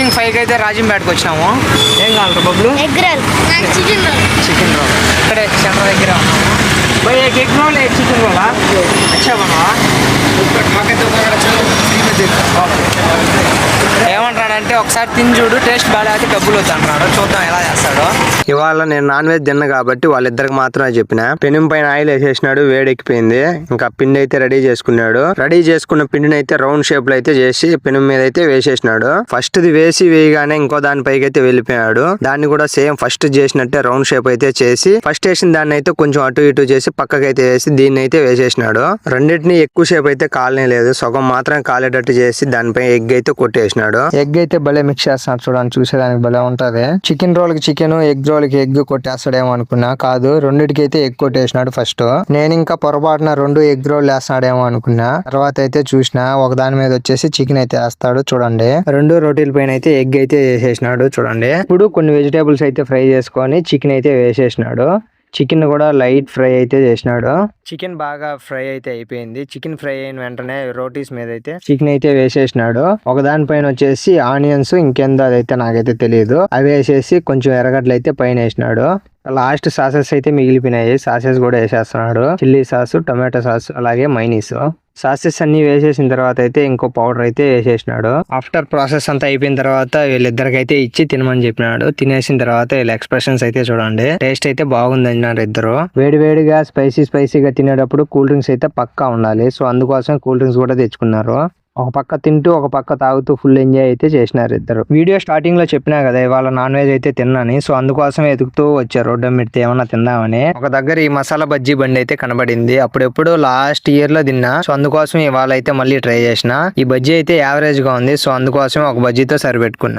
Evening 5కి అయితే రాజంపేటకు వచ్చాము. ఏం కావాలి బబ్బులు? చికెన్ రోల్ ఇక్కడే సెంటర్ దగ్గర ఉన్నాము. भाई एक एग रोल एक चिकन रोल अच्छा बनवा ఏమంటాడంటే ఒకసారి తిని చూడు, టేస్ట్ బాగాలేకపోతే డబ్బులు వద్దు అంటున్నాడు. చూద్దాం ఎలా చేస్తాడో. ఇవాళ నేను నాన్ వెజ్ తిన్న కాబట్టి వాళ్ళిద్దరికి మాత్రమే చెప్పిన. పెనం పైన ఆయిల్ వేసేసినాడు, వేడెక్కిపోయింది. ఇంకా పిండి అయితే రెడీ చేసుకున్నాడు. రెడీ చేసుకున్న పిండిని అయితే రౌండ్ షేప్ లో అయితే చేసి పెనం మీద అయితే వేసేసినాడు. ఫస్ట్ ది వేయగానే ఇంకో దాని పైకి అయితే వెళ్ళిపోయాడు. దాన్ని కూడా సేమ్ ఫస్ట్ చేసినట్టే రౌండ్ షేప్ అయితే చేసి ఫస్ట్ వేసిన దాన్ని అయితే కొంచెం అటు ఇటు చేసి పక్కకైతే వేసి దీన్ని అయితే వేసేసినాడు. రెండింటిని ఎక్కువ షేప్ అయితే కాలనే లేదు, సగం మాత్రం కాలేటట్టు చేసి దానిపై ఎగ్ అయితే కొట్టేసినాడు. ఎగ్ అయితే భలే మిక్స్ చేస్తున్నాడు చూడండి, చూసేదానికి భలే ఉంటది. చికెన్ రోల్ కి చికెన్, ఎగ్ రోల్ కి ఎగ్ కొట్టేస్తాడేమో అనుకున్నా, కాదు రెండింటికి అయితే ఎగ్ కొట్టేసినాడు ఫస్ట్. నేను ఇంకా పొరపాటున 2 ఎగ్ రోల్ వేస్తాడేమో అనుకున్నా. తర్వాత అయితే చూసిన ఒక దాని మీద వచ్చేసి చికెన్ అయితే వేస్తాడు చూడండి. 2 రోటీల పైన అయితే ఎగ్ అయితే వేసేసినాడు చూడండి. ఇప్పుడు కొన్ని వెజిటేబుల్స్ అయితే ఫ్రై చేసుకొని చికెన్ అయితే వేసేసినాడు. చికెన్ కూడా లైట్ ఫ్రై అయితే చేసినాడు. చికెన్ బాగా ఫ్రై అయితే అయిపోయింది. చికెన్ ఫ్రై అయిన వెంటనే రోటీస్ మీద అయితే చికెన్ అయితే వేసేసినాడు. ఒక దానిపైన వచ్చేసి ఆనియన్స్, ఇంకెందో అదైతే నాకైతే తెలియదు, అవి వేసేసి కొంచెం ఎర్రగడ్డలు అయితే పైన వేసినాడు. లాస్ట్ సాసెస్ అయితే మిగిలిపోయినాయి, సాసెస్ కూడా వేసేస్తున్నాడు. చిల్లీ సాస్, టొమాటో సాస్, అలాగే మైనీస్. సాసెస్ అన్ని వేసేసిన తర్వాత అయితే ఇంకో పౌడర్ అయితే వేసేసినాడు. ఆఫ్టర్ ప్రాసెస్ అంతా అయిపోయిన తర్వాత వీళ్ళిద్దరికైతే ఇచ్చి తినమని చెప్పినాడు. తినేసిన తర్వాత వీళ్ళ ఎక్స్ప్రెషన్స్ అయితే చూడండి, టేస్ట్ అయితే బాగుంది అన్నారు ఇద్దరు. వేడివేడిగా స్పైసీగా తినేటప్పుడు కూల్ డ్రింక్స్ అయితే పక్కా ఉండాలి. సో అందుకోసం కూల్ డ్రింక్స్ కూడా తెచ్చుకున్నారు. ఒక పక్క తింటూ ఒక పక్క తాగుతూ ఫుల్ ఎంజాయ్ అయితే చేసినారు ఇద్దరు. వీడియో స్టార్టింగ్ లో చెప్పినా కదా ఇవాళ నాన్ వెజ్ అయితే తిన్నాని, సో అందుకోసం ఎదుగుతూ వచ్చారు రోడ్డు మీద ఏమన్నా తిందామని. ఒక దగ్గర ఈ మసాలా బజ్జీ బండి అయితే కనబడింది, అప్పుడెప్పుడు లాస్ట్ ఇయర్ లో తిన్నా. సో అందుకోసం ఇవాళ అయితే మళ్ళీ ట్రై చేసిన. ఈ బజ్జీ అయితే యావరేజ్ గా ఉంది, సో అందుకోసం ఒక బజ్జీతో సరిపెట్టుకున్నా.